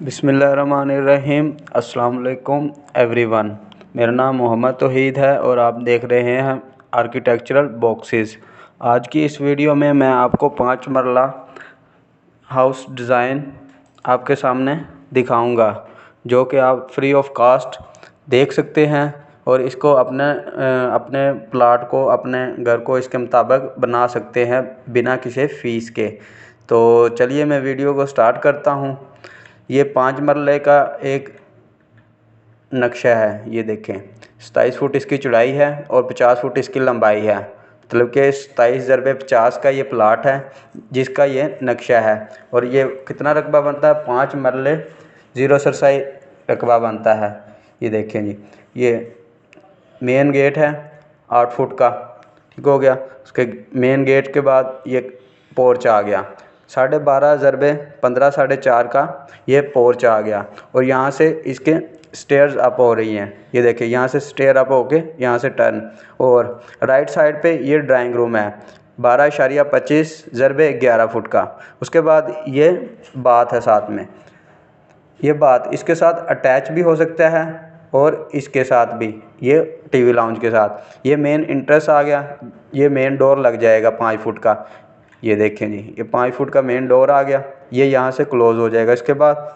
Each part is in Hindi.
बिस्मिल्लाहिर्रहमानिर्रहीम। अस्सलाम वालेकुम एवरीवन। मेरा नाम मोहम्मद तौहीद है और आप देख रहे हैं आर्किटेक्चरल बॉक्सेस। आज की इस वीडियो में मैं आपको 5 मरला हाउस डिज़ाइन आपके सामने दिखाऊंगा, जो कि आप फ्री ऑफ कास्ट देख सकते हैं और इसको अपने प्लाट को, अपने घर को इसके मुताबिक बना सकते हैं बिना किसी फ़ीस के। तो चलिए मैं वीडियो को स्टार्ट करता हूँ। ये 5 मरले का एक नक्शा है। ये देखें, 27 फुट इसकी चौड़ाई है और 50 फुट इसकी लंबाई है। मतलब कि 27x50 का ये प्लाट है जिसका ये नक्शा है। और ये कितना रकबा बनता है? 5 मरले 0 सरसाई रकबा बनता है। ये देखें जी, ये मेन गेट है 8 फुट का, ठीक हो गया। उसके मेन गेट के बाद ये पोर्च आ गया 12.5x15 4.5 का, ये पोर्च आ गया। और यहाँ से इसके स्टेयर्स अप हो रही हैं। ये देखिए, यहाँ से स्टेयर अप होके यहाँ से टर्न। और राइट साइड पे ये ड्राइंग रूम है 12.25x11 फुट का। उसके बाद ये बाथ है साथ में। ये बात इसके साथ अटैच भी हो सकता है और इसके साथ भी, ये टीवी लाउंज के साथ। ये मेन इंट्रेंस आ गया, ये मेन डोर लग जाएगा 5 फुट का। ये देखें जी, ये 5 फुट का मेन डोर आ गया, ये यहाँ से क्लोज़ हो जाएगा। इसके बाद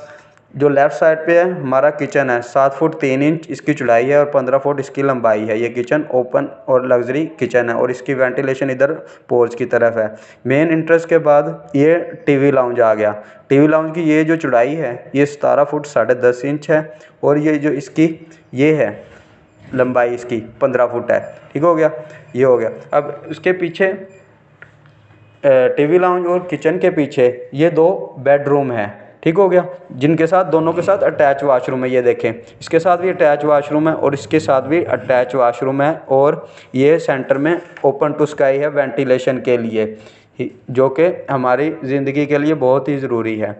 जो लेफ़्ट साइड पे है हमारा किचन है। 7 फुट 3 इंच इसकी चौड़ाई है और 15 फुट इसकी लंबाई है। ये किचन ओपन और लग्जरी किचन है और इसकी वेंटिलेशन इधर पोर्च की तरफ है। मेन इंट्रेंस के बाद ये टीवी लाउंज आ गया। टीवी लाउंज की ये जो चौड़ाई है ये 17 फुट 10.5 इंच है और ये जो इसकी ये है लंबाई, इसकी 15 फुट है। ठीक हो गया, ये हो गया। अब उसके पीछे टीवी लाउंज और किचन के पीछे ये 2 बेडरूम है, ठीक हो गया, जिनके साथ दोनों के साथ अटैच वाशरूम है। ये देखें, इसके साथ भी अटैच वाशरूम है और इसके साथ भी अटैच वाशरूम है। और ये सेंटर में ओपन टू स्काई है वेंटिलेशन के लिए, जो कि हमारी ज़िंदगी के लिए बहुत ही ज़रूरी है।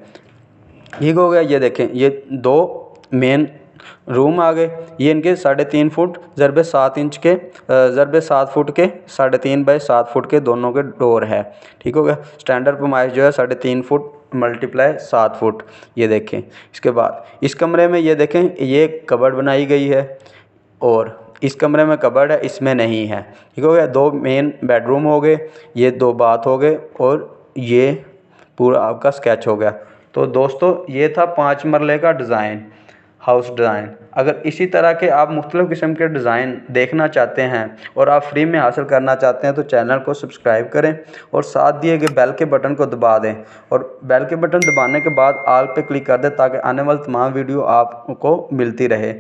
ठीक हो गया। ये देखें, ये 2 मेन रूम आ गए। ये इनके 3.5 फुट ज़रबे 7 इंच के ज़रबे 7 फुट के 3.5 बाई 7 फुट के दोनों के डोर है। ठीक हो गया। स्टैंडर्ड पैमाइश जो है 3.5 फुट × 7 फुट। ये देखें, इसके बाद इस कमरे में ये देखें, ये कबर्ड बनाई गई है और इस कमरे में कबर्ड है, इसमें नहीं है। ठीक हो गया। 2 मेन बेडरूम हो गए, ये 2 बाथ हो गए और ये पूरा आपका स्केच हो गया। तो दोस्तों, ये था 5 मरले का डिज़ाइन, हाउस डिज़ाइन। अगर इसी तरह के आप मुख्तलिफ़ किस्म के डिज़ाइन देखना चाहते हैं और आप फ्री में हासिल करना चाहते हैं तो चैनल को सब्सक्राइब करें और साथ दिए गए बेल के बटन को दबा दें। और बेल के बटन दबाने के बाद ऑल पे क्लिक कर दें ताकि आने वाली तमाम वीडियो आपको मिलती रहे।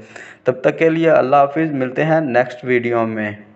तब तक के लिए अल्लाह हाफिज़। मिलते हैं नेक्स्ट वीडियो में।